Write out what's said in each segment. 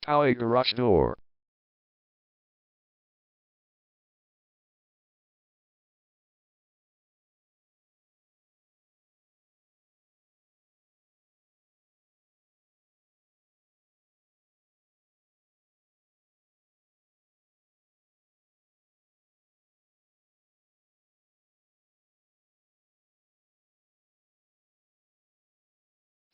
Poway garage door.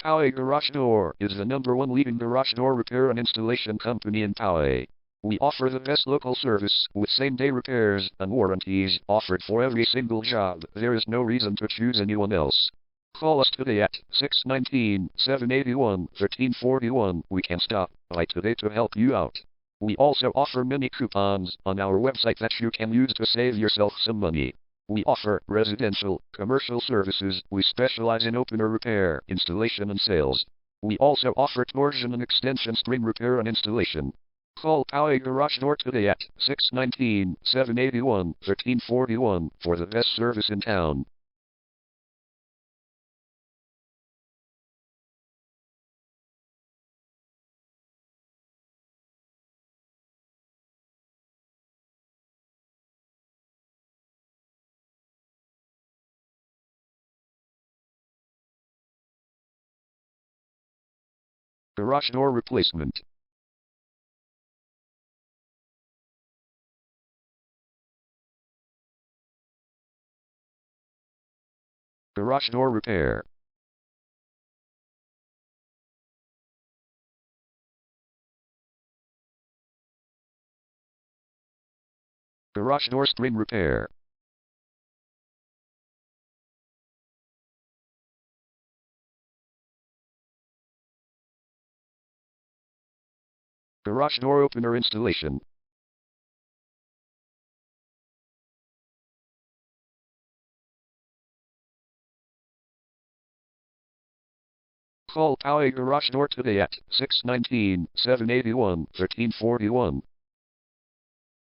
Poway Garage Door is the #1 leading garage door repair and installation company in Poway. We offer the best local service with same-day repairs and warranties offered for every single job. There is no reason to choose anyone else. Call us today at 619-781-1341. We can stop by today to help you out. We also offer many coupons on our website that you can use to save yourself some money. We offer residential, commercial services. We specialize in opener repair, installation and sales. We also offer torsion and extension spring repair and installation. Call Poway Garage Door today at 619-781-1341 for the best service in town. Garage door replacement. Garage door repair. Garage door spring repair. Garage door opener installation. Call Poway Garage Door today at 619-781-1341.